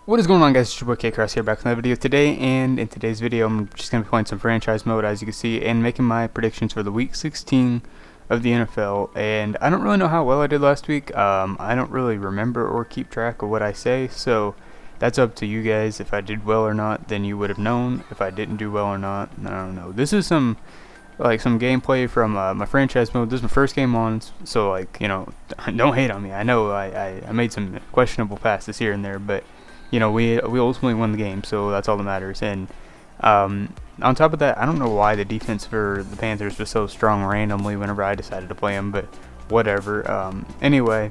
What is going on, guys? It's your boy K-Cross here, back with another video today, and in today's video I'm just going to be playing some franchise mode, as you can see, and making my predictions for the week 16 of the NFL. And I don't really know how well I did last week. I don't really remember or keep track of what I say, so that's up to you guys. If I did well or not, then you would have known. If I didn't do well or not, I don't know. This is some gameplay from my franchise mode. This is my first game on, so don't hate on me. I know I made some questionable passes here and there, but we ultimately won the game, so that's all that matters. And on top of that, I don't know why the defense for the Panthers was so strong randomly whenever I decided to play them, but whatever. Anyway,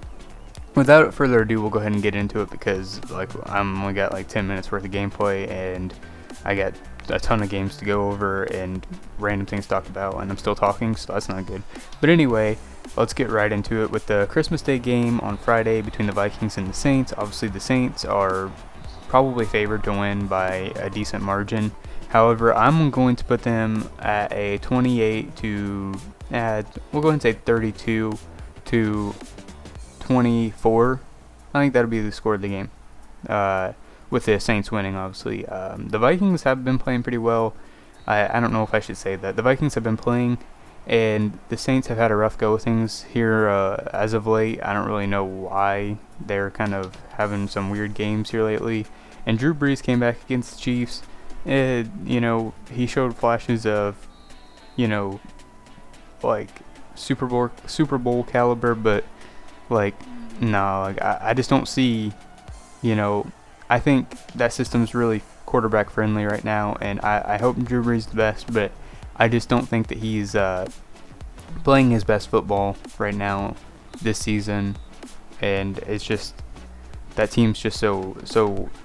without further ado, we'll go ahead and get into it, because I'm only got 10 minutes worth of gameplay, and I got a ton of games to go over and random things to talk about, and I'm still talking, so that's not good. But anyway, let's get right into it with the Christmas Day game on Friday between the Vikings and the Saints. Obviously, the Saints are probably favored to win by a decent margin. However, I'm going to put them at a 28 to, we'll go ahead and say 32 to 24. I think that'll be the score of the game. With the Saints winning, obviously. The Vikings have been playing pretty well. I don't know if I should say that. The Vikings have been playing, and the Saints have had a rough go of things here as of late. I don't really know why. They're kind of having some weird games here lately. And Drew Brees came back against the Chiefs. He showed flashes of, Super Bowl caliber, but no, I just don't see, I think that system's really quarterback friendly right now, and I hope Drew Brees is the best, but I just don't think that he's playing his best football right now this season, and it's just that team's just so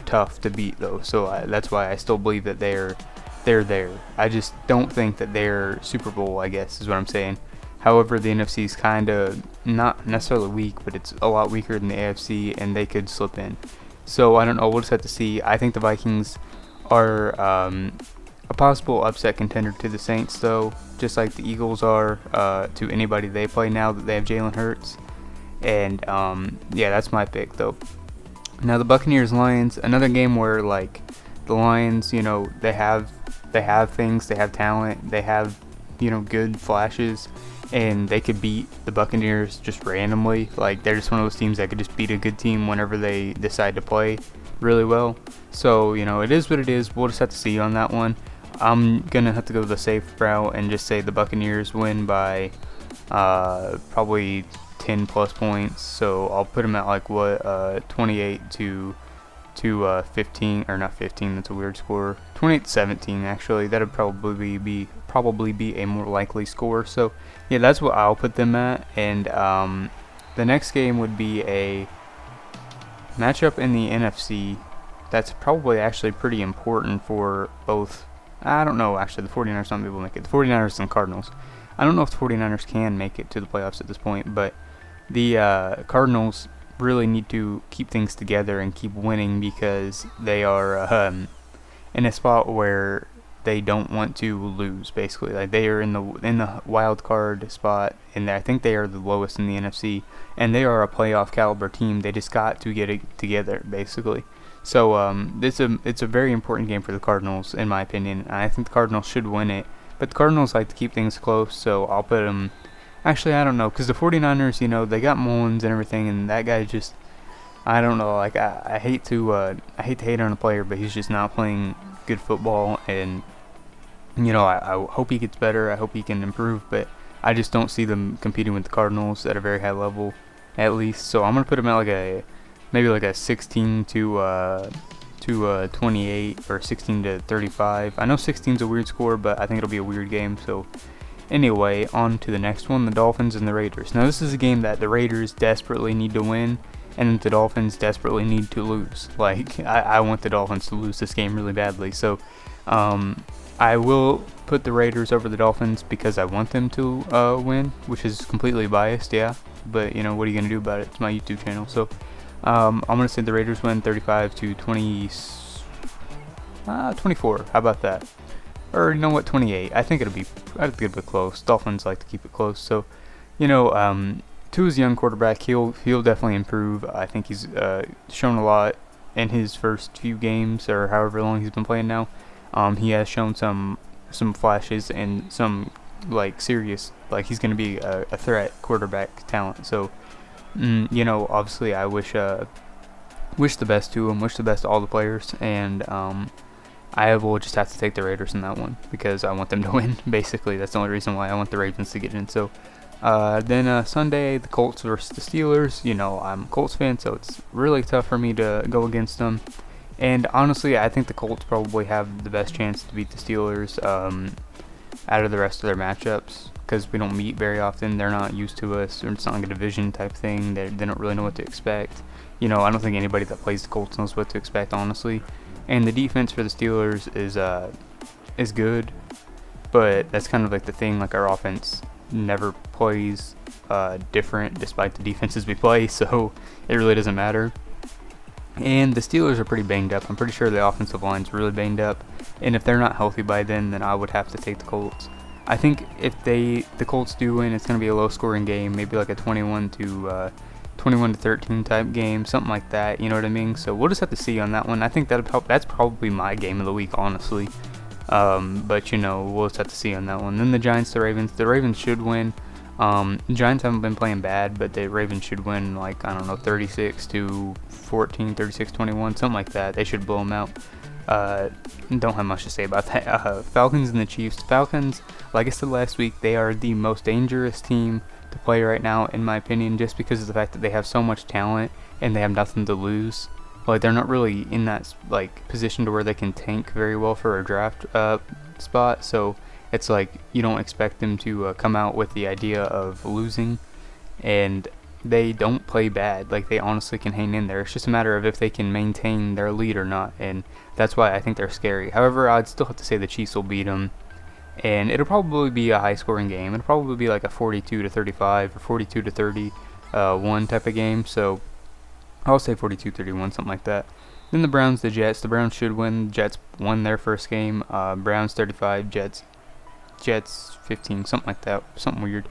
tough to beat though. So that's why I still believe that they're there. I just don't think that they're Super Bowl, I guess is what I'm saying. However, the NFC is kind of not necessarily weak, but it's a lot weaker than the AFC, and they could slip in. So I don't know. We'll just have to see. I think the Vikings are a possible upset contender to the Saints, though, just like the Eagles are to anybody they play now that they have Jalen Hurts. And yeah, that's my pick, though. Now the Buccaneers-Lions, another game where the Lions, they have things, they have talent, they have good flashes, and they could beat the Buccaneers just randomly. They're just one of those teams that could just beat a good team whenever they decide to play really well. So it is what it is. We'll just have to see on that one. I'm gonna have to go the safe route and just say the Buccaneers win by probably 10 plus points. So I'll put them at 28 to 15, or not 15. That's a weird score. 28-17 actually. That'd probably be a more likely score. So yeah, that's what I'll put them at. And the next game would be a matchup in the NFC. That's probably actually pretty important for both. I don't know, actually, the 49ers not able to make it. The 49ers and Cardinals. I don't know if the 49ers can make it to the playoffs at this point, but the Cardinals really need to keep things together and keep winning, because they are in a spot where they don't want to lose, basically. They are in the wild card spot, and I think they are the lowest in the NFC, and they are a playoff caliber team. They just got to get it together, basically. So it's a very important game for the Cardinals, in my opinion. I think the Cardinals should win it, but the Cardinals like to keep things close, so I'll put them. Actually, I don't know, because the 49ers, they got Mullins and everything, and that guy just, I don't know, I hate to hate on a player, but he's just not playing good football, and I hope he gets better. I hope he can improve, but I just don't see them competing with the Cardinals at a very high level, at least. So I'm gonna put them at maybe a 16 to 28 or 16 to 35. I know 16 is a weird score, but I think it'll be a weird game. So anyway, on to the next one, the Dolphins and the Raiders. Now this is a game that the Raiders desperately need to win, and the Dolphins desperately need to lose. I want the Dolphins to lose this game really badly. So I will put the Raiders over the Dolphins because I want them to win, which is completely biased, yeah. But what are you gonna do about it? It's my YouTube channel. So I'm gonna say the Raiders win 35 to 24. How about that? Or 28. I think it'll be a good bit close. Dolphins like to keep it close. So Tua's a young quarterback. He'll definitely improve. I think he's shown a lot in his first few games or however long he's been playing now, he has shown some flashes and some like serious, like he's going to be a threat quarterback talent. So obviously I wish the best to him, wish the best to all the players, and I will just have to take the Raiders in that one because I want them to win. Basically, that's the only reason why I want the Ravens to get in. So then Sunday, the Colts versus the Steelers. I'm a Colts fan, so it's really tough for me to go against them. And honestly, I think the Colts probably have the best chance to beat the Steelers out of the rest of their matchups because we don't meet very often. They're not used to us. It's not like a division type thing. They don't really know what to expect. I don't think anybody that plays the Colts knows what to expect, honestly. And the defense for the Steelers is good, but that's kind of like the thing. Like our offense never plays different despite the defenses we play, so it really doesn't matter. And the Steelers are pretty banged up. I'm pretty sure the offensive line's really banged up, and if they're not healthy by then I would have to take the Colts. I think if the Colts do win, it's going to be a low-scoring game, maybe like a 21 to 13 type game, something like that, you know what I mean? So we'll just have to see on that one. I think that's probably my game of the week, honestly. But we'll just have to see on that one. Then the Giants, the Ravens should win. The Giants haven't been playing bad, but the Ravens should win, like, I don't know, 36 to 14, 36-21, something like that. They should blow them out. Don't have much to say about that. Falcons and the Chiefs. Falcons, like I said last week, they are the most dangerous team to play right now, in my opinion, just because of the fact that they have so much talent and they have nothing to lose. Like, they're not really in that position to where they can tank very well for a draft spot. So it's like you don't expect them to come out with the idea of losing, and they don't play bad. Like, they honestly can hang in there. It's just a matter of if they can maintain their lead or not, and that's why I think they're scary. However, I'd still have to say the Chiefs will beat them. And it'll probably be a high-scoring game. It'll probably be like a 42 to 35 or 42 to 31 type of game. So I'll say 42-31, something like that. Then the Browns, the Jets. The Browns should win. The Jets won their first game. Browns 35, Jets 15, something like that. Something weird.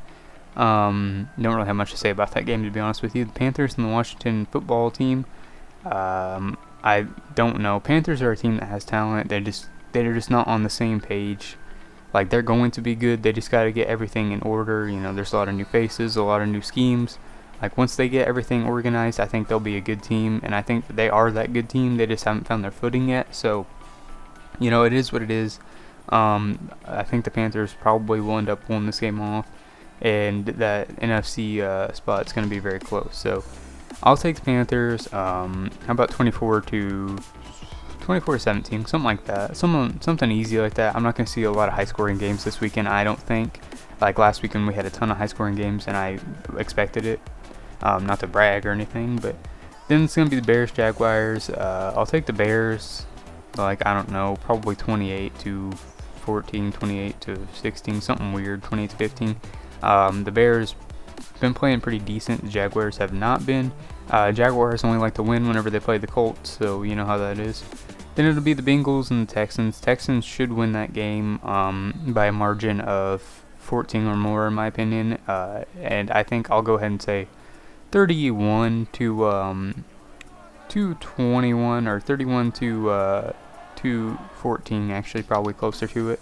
Don't really have much to say about that game, to be honest with you. The Panthers and the Washington football team. I don't know. Panthers are a team that has talent. They're just not on the same page. Like, they're going to be good. They just got to get everything in order. There's a lot of new faces, a lot of new schemes. Like, once they get everything organized, I think they'll be a good team. And I think they are that good team. They just haven't found their footing yet. So, it is what it is. I think the Panthers probably will end up pulling this game off. And that NFC spot's going to be very close. So, I'll take the Panthers. How about 24-17, something like that. Something easy like that. I'm not going to see a lot of high-scoring games this weekend, I don't think. Like last weekend, we had a ton of high-scoring games, and I expected it. Not to brag or anything, but then it's going to be the Bears-Jaguars. I'll take the Bears, like, I don't know, probably 28-14, 28-16, something weird, 28-15. The Bears been playing pretty decent. The Jaguars have not been. Jaguars only like to win whenever they play the Colts, so you know how that is. Then it'll be the Bengals and the Texans. Texans should win that game by a margin of 14 or more, in my opinion. And I think I'll go ahead and say 31 to 21 or 31 to 14, actually, probably closer to it.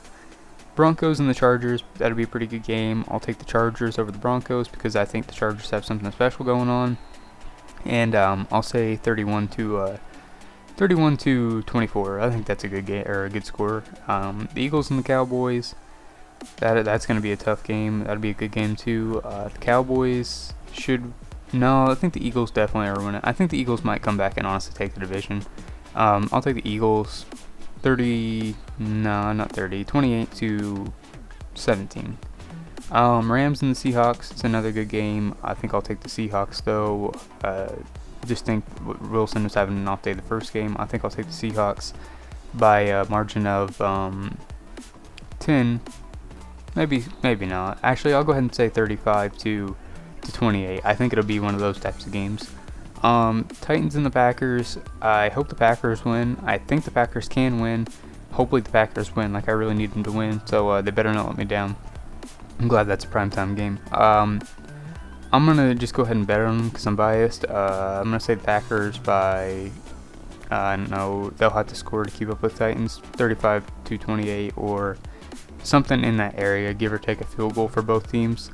Broncos and the Chargers, that'll be a pretty good game. I'll take the Chargers over the Broncos because I think the Chargers have something special going on. And I'll say 31 to 24. I think that's a good game or a good score. The Eagles and the Cowboys, that's going to be a tough game. That'll be a good game too. The Cowboys should. No, I think the Eagles definitely are winning. I think the Eagles might come back and honestly take the division. I'll take the Eagles 28 to 17. Rams and the Seahawks, it's another good game. I think I'll take the Seahawks though. Just think Wilson was having an off day the first game. I think I'll take the Seahawks by a margin of 10. Maybe not. Actually, I'll go ahead and say 35 to 28. I think it'll be one of those types of games. Titans and the Packers. I hope the Packers win. I think the Packers can win. Hopefully the Packers win. Like, I really need them to win, so they better not let me down. I'm glad that's a primetime game. I'm going to just go ahead and bet on them because I'm biased. I'm going to say the Packers by I don't know, they'll have to score to keep up with Titans, 35-28 or something in that area, give or take a field goal for both teams.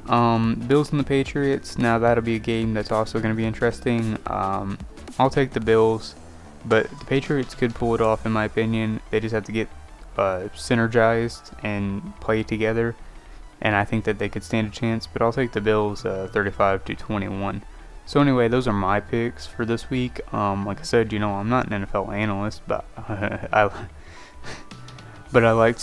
Bills and the Patriots, now that'll be a game that's also going to be interesting. I'll take the Bills, but the Patriots could pull it off in my opinion. They just have to get synergized and play together, and I think that they could stand a chance, but I'll take the Bills 35-21. So anyway, those are my picks for this week. Like I said, I'm not an NFL analyst, but I like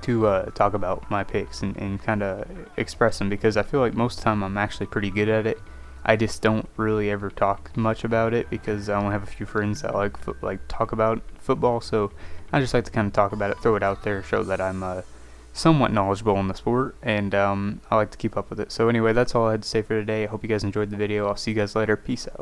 to talk about my picks and kind of express them, because I feel like most of the time I'm actually pretty good at it. I just don't really ever talk much about it because I only have a few friends that like talk about football. So I just like to kind of talk about it, throw it out there, show that I'm somewhat knowledgeable in the sport, and I like to keep up with it. So anyway, that's all I had to say for today. I hope you guys enjoyed the video. I'll see you guys later. Peace out.